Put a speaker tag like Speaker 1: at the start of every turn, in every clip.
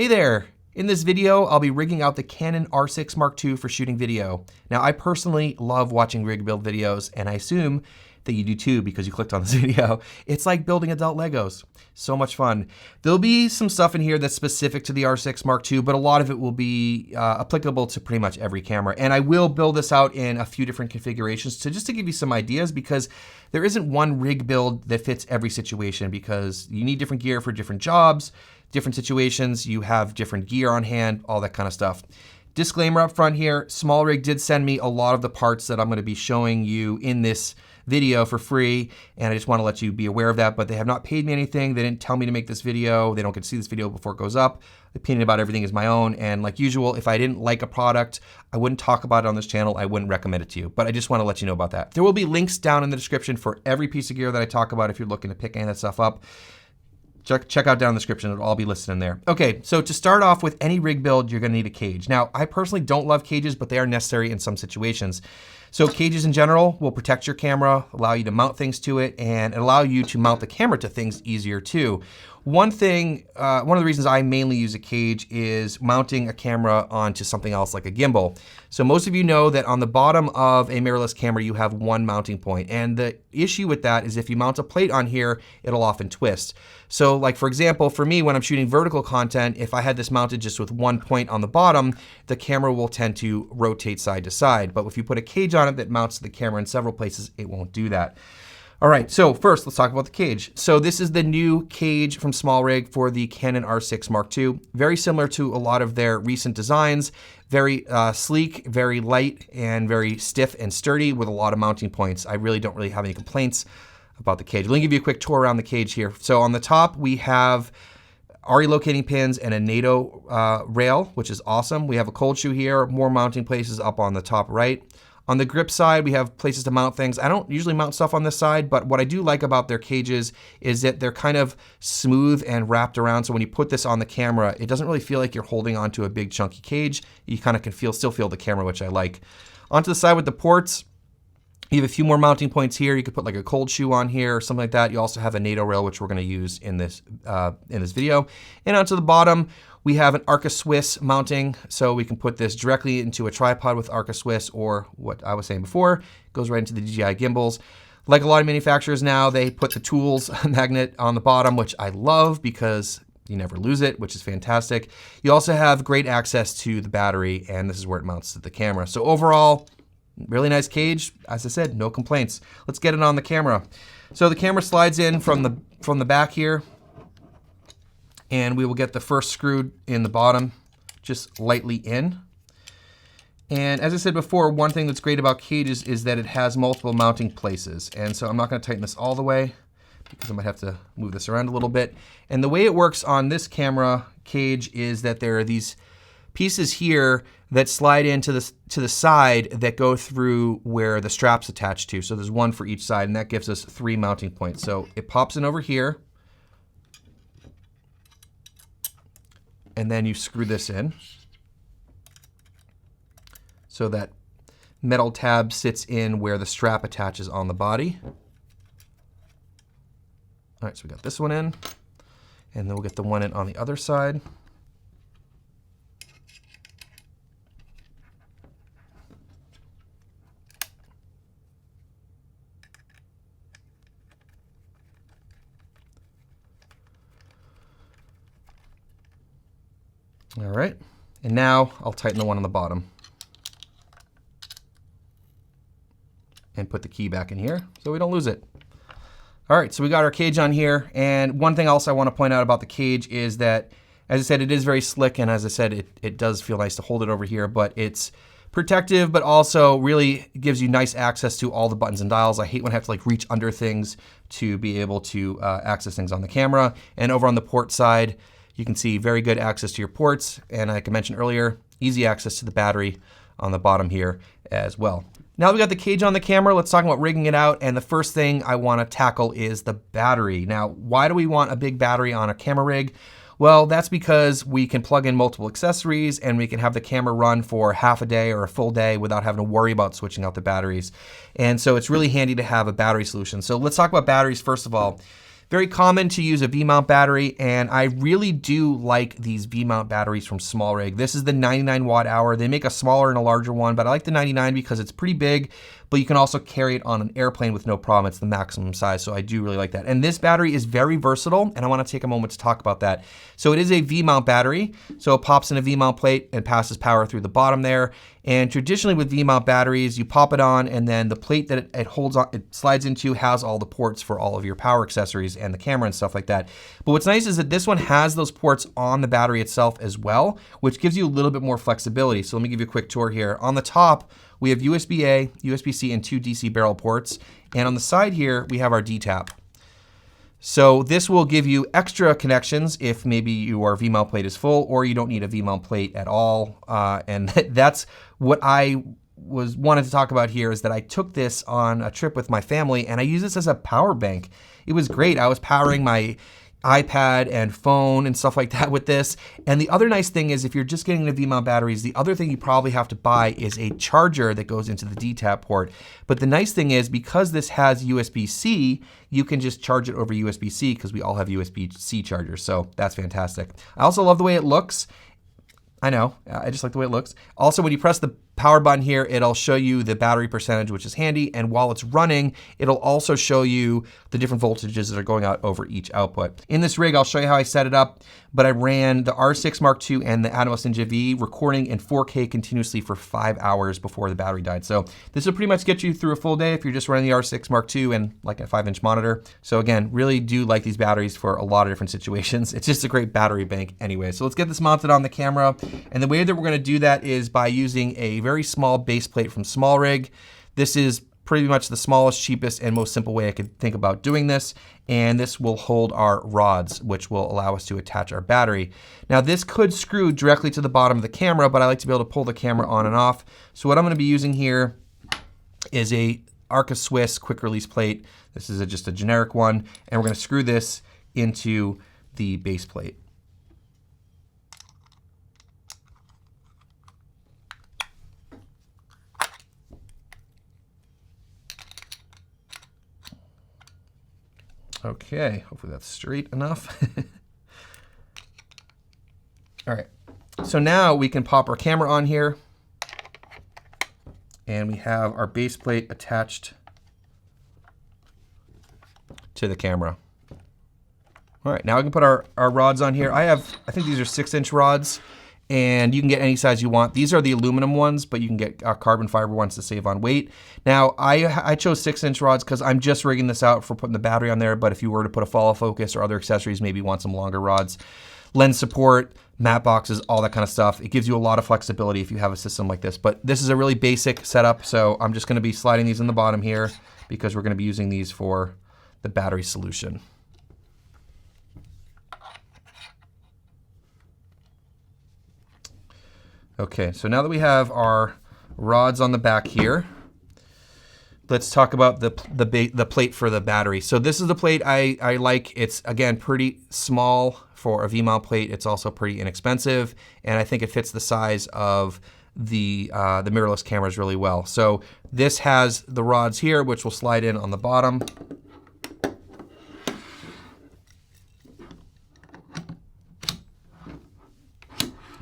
Speaker 1: Hey there! In this video, I'll be rigging out the Canon R6 Mark II for shooting video. Now, I personally love watching rig build videos, and I assume that you do too because you clicked on this video. It's like building adult Legos. So much fun. There'll be some stuff in here that's specific to the R6 Mark II, but a lot of it will be applicable to pretty much every camera. And I will build this out in a few different configurations just to give you some ideas, because there isn't one rig build that fits every situation, because you need different gear for different jobs, different situations, you have different gear on hand, all that kind of stuff. Disclaimer up front here, Small Rig did send me a lot of the parts that I'm gonna be showing you in this video for free, and I just wanna let you be aware of that, but they have not paid me anything. They didn't tell me to make this video. They don't get to see this video before it goes up. The opinion about everything is my own, and like usual, if I didn't like a product, I wouldn't talk about it on this channel. I wouldn't recommend it to you, but I just wanna let you know about that. There will be links down in the description for every piece of gear that I talk about if you're looking to pick any of that stuff up. Check out down in the description, it'll all be listed in there. Okay, so to start off with any rig build, you're gonna need a cage. Now, I personally don't love cages, but they are necessary in some situations. So cages in general will protect your camera, allow you to mount things to it, and allow you to mount the camera to things easier too. One of the reasons I mainly use a cage is mounting a camera onto something else like a gimbal. So most of you know that on the bottom of a mirrorless camera, you have one mounting point. And the issue with that is if you mount a plate on here, it'll often twist. So like for example, for me, when I'm shooting vertical content, if I had this mounted just with one point on the bottom, the camera will tend to rotate side to side. But if you put a cage on it that mounts the camera in several places, it won't do that. All right, so first let's talk about the cage. So this is the new cage from Small Rig for the Canon R6 Mark II. Very similar to a lot of their recent designs. Very sleek, very light, and very stiff and sturdy with a lot of mounting points. I really don't have any complaints about the cage. Let me give you a quick tour around the cage here. So on the top, we have RE locating pins and a NATO rail, which is awesome. We have a cold shoe here, more mounting places up on the top right. On the grip side, we have places to mount things. I don't usually mount stuff on this side, but what I do like about their cages is that they're kind of smooth and wrapped around. So when you put this on the camera, it doesn't really feel like you're holding onto a big chunky cage. You kind of can still feel the camera, which I like. Onto the side with the ports, you have a few more mounting points here. You could put like a cold shoe on here or something like that. You also have a NATO rail, which we're gonna use in this video. And onto the bottom, we have an Arca Swiss mounting, so we can put this directly into a tripod with Arca Swiss, or what I was saying before, goes right into the DJI gimbals. Like a lot of manufacturers now, they put the tools magnet on the bottom, which I love because you never lose it, which is fantastic. You also have great access to the battery, and this is where it mounts to the camera. So overall, really nice cage. As I said, no complaints. Let's get it on the camera. So the camera slides in from the back here, and we will get the first screw in the bottom, just lightly in. And as I said before, one thing that's great about cages is that it has multiple mounting places. And so I'm not gonna tighten this all the way because I might have to move this around a little bit. And the way it works on this camera cage is that there are these pieces here that slide into to the side that go through where the strap's attached to. So there's one for each side, and that gives us 3 mounting points. So it pops in over here, and then you screw this in. So that metal tab sits in where the strap attaches on the body. All right, so we got this one in, and then we'll get the one in on the other side. All right, and now I'll tighten the one on the bottom and put the key back in here so we don't lose it. All right, so we got our cage on here, and one thing else I want to point out about the cage is that, as I said, it is very slick, and as I said, it does feel nice to hold it over here, but it's protective, but also really gives you nice access to all the buttons and dials. I hate when I have to like reach under things to be able to access things on the camera. And over on the port side, you can see very good access to your ports, and like I mentioned earlier, easy access to the battery on the bottom here as well. Now that we got the cage on the camera, let's talk about rigging it out, and the first thing I want to tackle is the battery. Now, why do we want a big battery on a camera rig? Well, that's because we can plug in multiple accessories and we can have the camera run for half a day or a full day without having to worry about switching out the batteries. And so it's really handy to have a battery solution. So let's talk about batteries first of all. Very common to use a V-mount battery, and I really do like these V-mount batteries from SmallRig. This is the 99 watt hour. They make a smaller and a larger one, but I like the 99 because it's pretty big, but you can also carry it on an airplane with no problem. It's the maximum size, so I do really like that. And this battery is very versatile, and I want to take a moment to talk about that. So it is a V-mount battery, so it pops in a V-mount plate and passes power through the bottom there. And traditionally with V-mount batteries, you pop it on, and then the plate that it holds on, it slides into, has all the ports for all of your power accessories and the camera and stuff like that. But what's nice is that this one has those ports on the battery itself as well, which gives you a little bit more flexibility. So let me give you a quick tour here. On the top, we have USB-A, USB-C, and 2 DC barrel ports. And on the side here, we have our D-tap. So this will give you extra connections if maybe your V-mount plate is full or you don't need a V-mount plate at all. And that's what I wanted to talk about here, is that I took this on a trip with my family and I use this as a power bank. It was great. I was powering my iPad and phone and stuff like that with this. And the other nice thing is, if you're just getting the V-mount batteries, the other thing you probably have to buy is a charger that goes into the D-tap port. But the nice thing is, because this has USB-C, you can just charge it over USB-C, because we all have USB-C chargers. So that's fantastic. I also love the way it looks. I know, I just like the way it looks. Also, when you press the power button here, it'll show you the battery percentage, which is handy. And while it's running, it'll also show you the different voltages that are going out over each output. In this rig, I'll show you how I set it up, but I ran the R6 Mark II and the Atomos Ninja V recording in 4K continuously for 5 hours before the battery died. So this will pretty much get you through a full day if you're just running the R6 Mark II and like a 5-inch monitor. So again, really do like these batteries for a lot of different situations. It's just a great battery bank anyway. So let's get this mounted on the camera. And the way that we're gonna do that is by using a very small base plate from SmallRig. This is pretty much the smallest, cheapest, and most simple way I could think about doing this. And this will hold our rods, which will allow us to attach our battery. Now this could screw directly to the bottom of the camera, but I like to be able to pull the camera on and off. So what I'm gonna be using here is a Arca Swiss quick release plate. This is just a generic one. And we're gonna screw this into the base plate. Okay, hopefully that's straight enough. All right, so now we can pop our camera on here, and we have our base plate attached to the camera. All right, now we can put our rods on here. I think these are 6-inch rods, and you can get any size you want. These are the aluminum ones, but you can get carbon fiber ones to save on weight. Now, I chose 6-inch rods because I'm just rigging this out for putting the battery on there, but if you were to put a follow focus or other accessories, maybe you want some longer rods. Lens support, matte boxes, all that kind of stuff. It gives you a lot of flexibility if you have a system like this, but this is a really basic setup, so I'm just gonna be sliding these in the bottom here because we're gonna be using these for the battery solution. Okay, so now that we have our rods on the back here, let's talk about the plate for the battery. So this is the plate I like. It's, again, pretty small for a V-mount plate. It's also pretty inexpensive, and I think it fits the size of the mirrorless cameras really well. So this has the rods here, which will slide in on the bottom.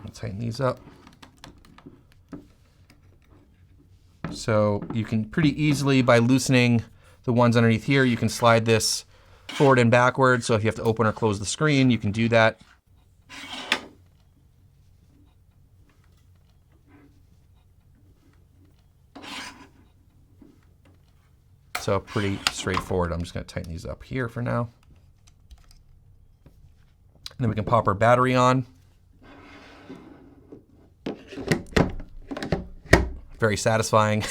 Speaker 1: I'll tighten these up. So you can pretty easily, by loosening the ones underneath here, you can slide this forward and backwards. So if you have to open or close the screen, you can do that. So pretty straightforward. I'm just going to tighten these up here for now. And then we can pop our battery on. Very satisfying,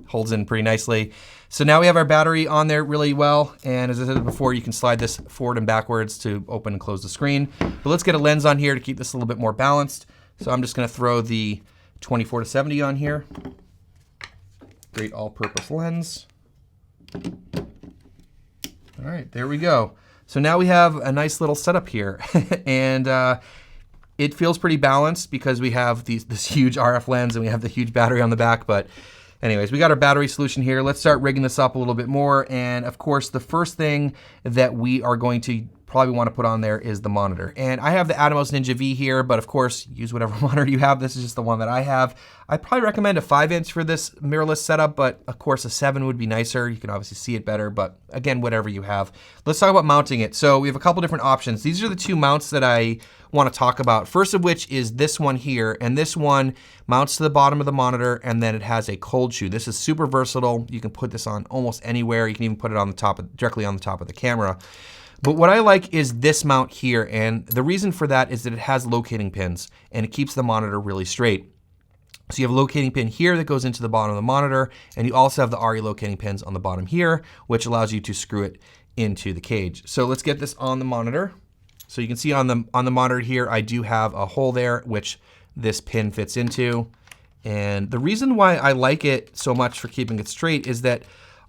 Speaker 1: holds in pretty nicely. So now we have our battery on there really well, and as I said before, you can slide this forward and backwards to open and close the screen. But let's get a lens on here to keep this a little bit more balanced. So I'm just gonna throw the 24-70 on here. Great all-purpose lens. All right, there we go. So now we have a nice little setup here, and it feels pretty balanced because we have this huge RF lens and we have the huge battery on the back, but Anyways, we got our battery solution here. Let's start rigging this up a little bit more. And of course, the first thing that we are going to probably want to put on there is the monitor. And I have the Atomos Ninja V here, but of course, use whatever monitor you have. This is just the one that I have. I'd probably recommend a 5-inch for this mirrorless setup, but of course a 7 would be nicer. You can obviously see it better, but again, whatever you have. Let's talk about mounting it. So we have a couple different options. These are the two mounts that I want to talk about. First of which is this one here, and this one mounts to the bottom of the monitor, and then it has a cold shoe. This is super versatile. You can put this on almost anywhere. You can even put it on the top directly on the top of the camera. But what I like is this mount here, and the reason for that is that it has locating pins, and it keeps the monitor really straight. So you have a locating pin here that goes into the bottom of the monitor, and you also have the RE locating pins on the bottom here, which allows you to screw it into the cage. So let's get this on the monitor. So you can see on the monitor here, I do have a hole there, which this pin fits into. And the reason why I like it so much for keeping it straight is that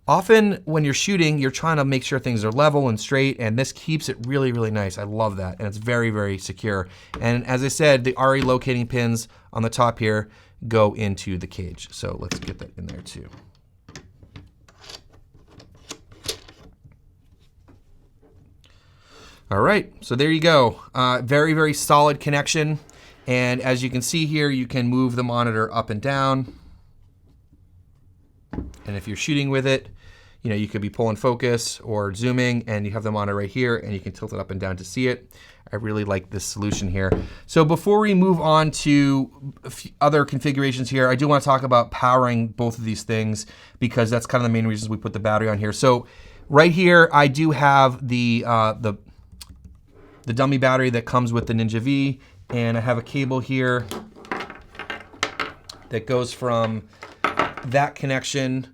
Speaker 1: often when you're shooting, you're trying to make sure things are level and straight, and this keeps it really, really nice. I love that, and it's very, very secure. And as I said, the RE locating pins on the top here go into the cage. So let's get that in there too. All right, so there you go. Very, very solid connection. And as you can see here, you can move the monitor up and down. And if you're shooting with it, you know, you could be pulling focus or zooming, and you have the monitor right here, and you can tilt it up and down to see it. I really like this solution here. So before we move on to other configurations here, I do want to talk about powering both of these things, because that's kind of the main reasons we put the battery on here. So right here, I do have the dummy battery that comes with the Ninja V, and I have a cable here that goes from that connection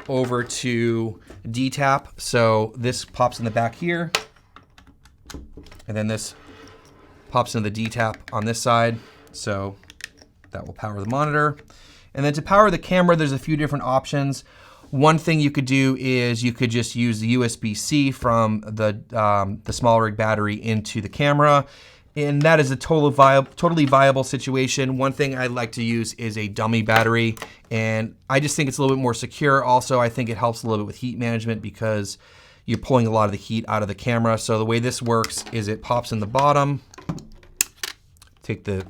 Speaker 1: over to D-tap. So this pops in the back here, and then this pops into the D-tap on this side. So that will power the monitor. And then to power the camera, there's a few different options. One thing you could do is you could just use the USB-C from the small rig battery into the camera, and that is a totally viable situation. One thing I like to use is a dummy battery, and I just think it's a little bit more secure. Also, I think it helps a little bit with heat management because you're pulling a lot of the heat out of the camera. So the way this works is it pops in the bottom, take the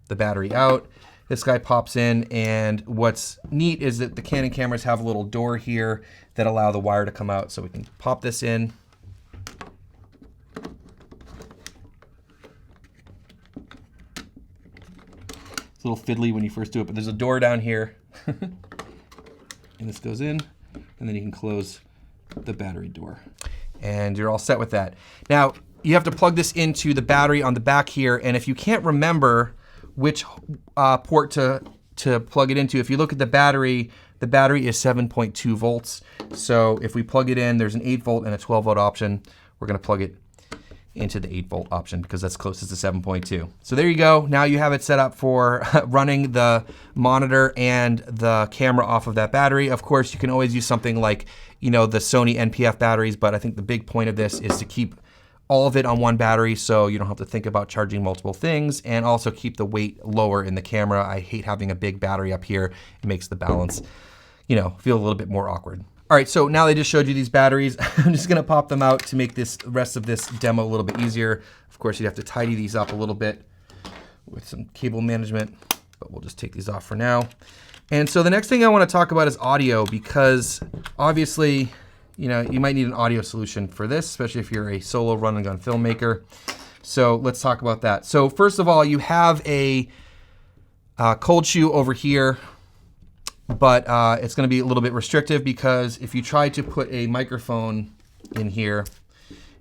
Speaker 1: battery out. This guy pops in, and what's neat is that the Canon cameras have a little door here that allow the wire to come out. So we can pop this in. It's a little fiddly when you first do it, but there's a door down here. And this goes in, and then you can close the battery door. And you're all set with that. Now, you have to plug this into the battery on the back here, and if you can't remember which port to plug it into, if you look at the battery is 7.2 volts. So if we plug it in, there's an 8 volt and a 12 volt option. We're gonna plug it into the 8 volt option because that's closest to 7.2. So there you go. Now you have it set up for running the monitor and the camera off of that battery. Of course, you can always use something like, you know, the Sony NPF batteries, but I think the big point of this is to keep all of it on one battery so you don't have to think about charging multiple things, and also keep the weight lower in the camera. I hate having a big battery up here. It makes the balance, you know, feel a little bit more awkward. All right, so now they just showed you these batteries. I'm just gonna pop them out to make this rest of this demo a little bit easier. Of course, you'd have to tidy these up a little bit with some cable management, but we'll just take these off for now. And so the next thing I wanna talk about is audio, because obviously, you know, you might need an audio solution for this, especially if you're a solo run and gun filmmaker. So let's talk about that. So first of all, you have a cold shoe over here, but it's gonna be a little bit restrictive because if you try to put a microphone in here,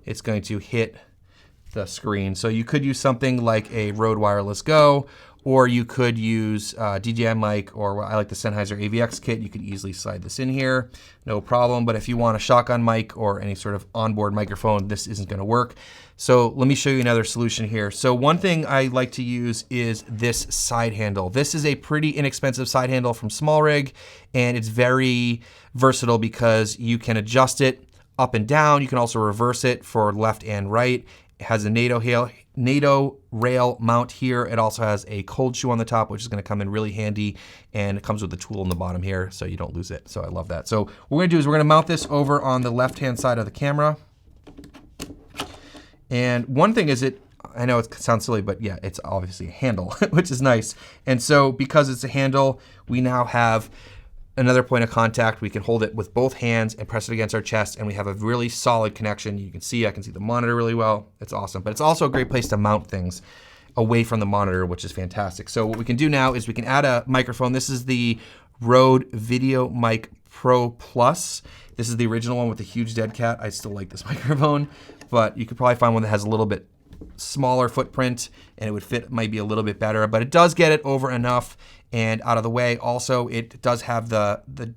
Speaker 1: it's going to hit the screen. So you could use something like a Rode Wireless Go, or you could use DJI mic, or I like the Sennheiser AVX kit. You could easily slide this in here, no problem. But if you want a shotgun mic or any sort of onboard microphone, this isn't gonna work. So let me show you another solution here. So one thing I like to use is this side handle. This is a pretty inexpensive side handle from SmallRig, and it's very versatile because you can adjust it up and down. You can also reverse it for left and right. It has a NATO NATO rail mount here. It also has a cold shoe on the top, which is going to come in really handy, and it comes with a tool in the bottom here so you don't lose it. So I love that. So what we're going to do is we're going to mount this over on the left-hand side of the camera. And one thing is I know it sounds silly, but yeah, it's obviously a handle, which is nice. And so because it's a handle, we now have another point of contact. We can hold it with both hands and press it against our chest, and we have a really solid connection. I can see the monitor really well. It's awesome. But it's also a great place to mount things away from the monitor, which is fantastic. So what we can do now is we can add a microphone. This is the Rode Video Mic Pro Plus. This is the original one with the huge dead cat. I still like this microphone, but you could probably find one that has a little bit smaller footprint and it would fit maybe a little bit better, but it does get it over enough and out of the way. Also, it does have the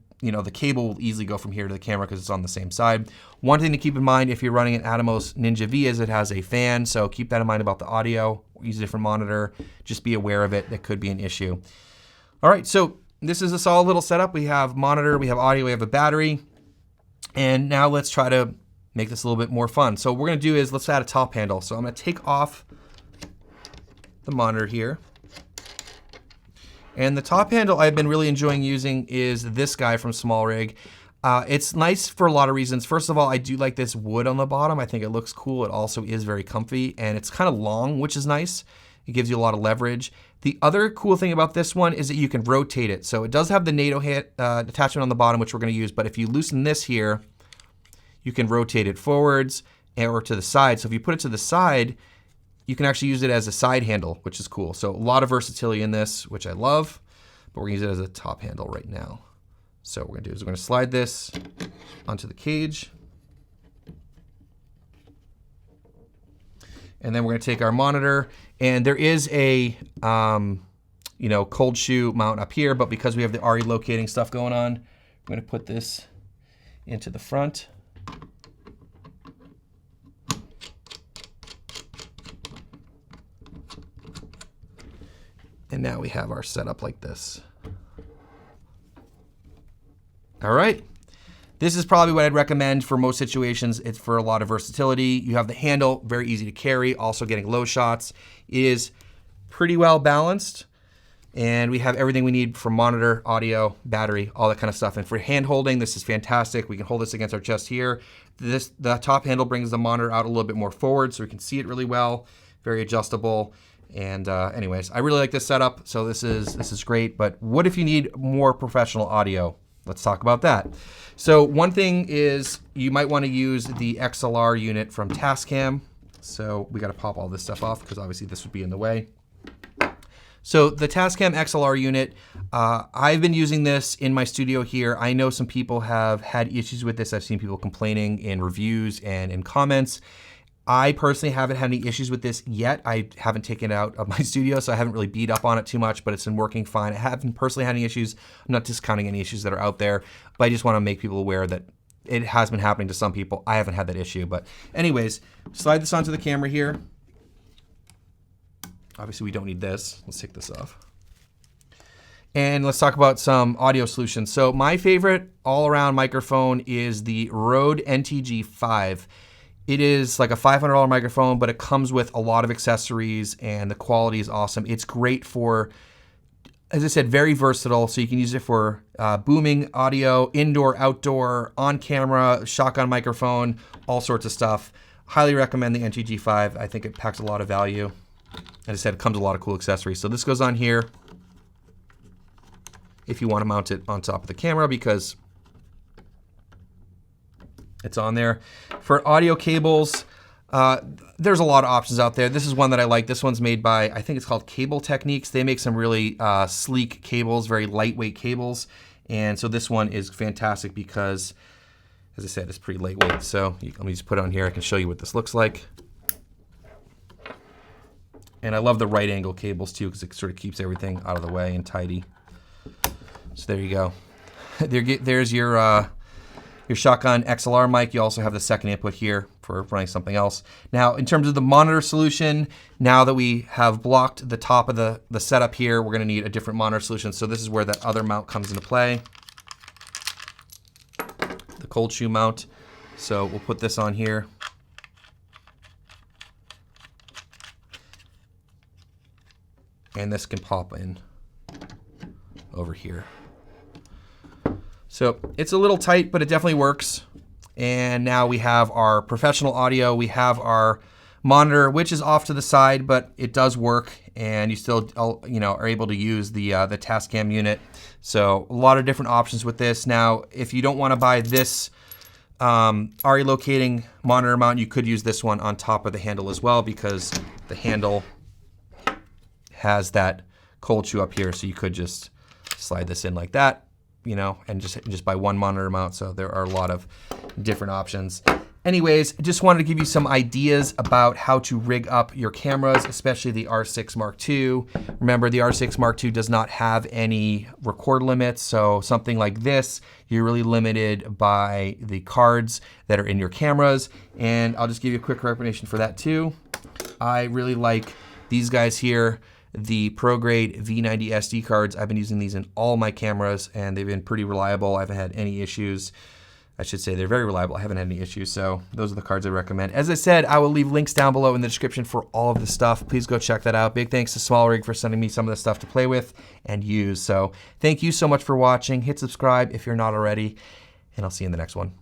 Speaker 1: cable will easily go from here to the camera because it's on the same side. One thing to keep in mind if you're running an Atomos Ninja V is it has a fan, so keep that in mind about the audio. Use a different monitor. Just be aware of it. That could be an issue. All right, so this is a solid little setup. We have monitor, we have audio, we have a battery, and now let's try to make this a little bit more fun. So what we're gonna do is let's add a top handle. So I'm gonna take off the monitor here. And the top handle I've been really enjoying using is this guy from SmallRig. It's nice for a lot of reasons. First of all, I do like this wood on the bottom. I think it looks cool. It also is very comfy and it's kind of long, which is nice. It gives you a lot of leverage. The other cool thing about this one is that you can rotate it. So it does have the NATO attachment on the bottom, which we're gonna use, but if you loosen this here, you can rotate it forwards or to the side. So if you put it to the side, you can actually use it as a side handle, which is cool. So a lot of versatility in this, which I love, but we're gonna use it as a top handle right now. So what we're gonna do is we're gonna slide this onto the cage. And then we're gonna take our monitor, and there is a cold shoe mount up here, but because we have the RE locating stuff going on, we're gonna put this into the front. And now we have our setup like this. All right. This is probably what I'd recommend for most situations. It's for a lot of versatility. You have the handle, very easy to carry, also getting low shots. It is pretty well balanced. And we have everything we need for monitor, audio, battery, all that kind of stuff. And for hand holding, this is fantastic. We can hold this against our chest here. The top handle brings the monitor out a little bit more forward so we can see it really well. Very adjustable. And anyways, I really like this setup, so this is great. But what if you need more professional audio? Let's talk about that. So one thing is you might want to use the XLR unit from Tascam. So we got to pop all this stuff off because obviously this would be in the way. So the Tascam XLR unit, I've been using this in my studio here. I know some people have had issues with this. I've seen people complaining in reviews and in comments. I personally haven't had any issues with this yet. I haven't taken it out of my studio, so I haven't really beat up on it too much, but it's been working fine. I haven't personally had any issues. I'm not discounting any issues that are out there, but I just want to make people aware that it has been happening to some people. I haven't had that issue, but anyways, slide this onto the camera here. Obviously we don't need this. Let's take this off. And let's talk about some audio solutions. So my favorite all-around microphone is the Rode NTG5. It is like a $500 microphone, but it comes with a lot of accessories and the quality is awesome. It's great for, as I said, very versatile. So you can use it for booming audio, indoor, outdoor, on camera, shotgun microphone, all sorts of stuff. Highly recommend the NTG5. I think it packs a lot of value. As I said, it comes with a lot of cool accessories. So this goes on here if you want to mount it on top of the camera because it's on there. For audio cables, there's a lot of options out there. This is one that I like. This one's made by, I think it's called Cable Techniques. They make some really sleek cables, very lightweight cables. And so this one is fantastic because, as I said, it's pretty lightweight. So let me just put it on here. I can show you what this looks like. And I love the right angle cables too because it sort of keeps everything out of the way and tidy. So there you go. There's your shotgun XLR mic. You also have the second input here for running something else. Now, in terms of the monitor solution, now that we have blocked the top of the setup here, we're gonna need a different monitor solution. So this is where that other mount comes into play. The cold shoe mount. So we'll put this on here. and this can pop in over here. So it's a little tight, but it definitely works. And now we have our professional audio. We have our monitor, which is off to the side, but it does work, and you still, are able to use the Tascam unit. So a lot of different options with this. Now, if you don't want to buy this RE locating monitor mount, you could use this one on top of the handle as well, because the handle has that cold shoe up here, so you could just slide this in like that, and just buy one monitor mount. So there are a lot of different options. Anyways, just wanted to give you some ideas about how to rig up your cameras, especially the R6 Mark II. Remember, the R6 Mark II does not have any record limits, so something like this, you're really limited by the cards that are in your cameras. And I'll just give you a quick recommendation for that too. I really like these guys here, the ProGrade V90 SD cards. I've been using these in all my cameras, and they've been pretty reliable. I haven't had any issues. I should say they're very reliable. I haven't had any issues, so those are the cards I recommend. As I said, I will leave links down below in the description for all of the stuff. Please go check that out. Big thanks to Small Rig for sending me some of the stuff to play with and use. So thank you so much for watching. Hit subscribe if you're not already, and I'll see you in the next one.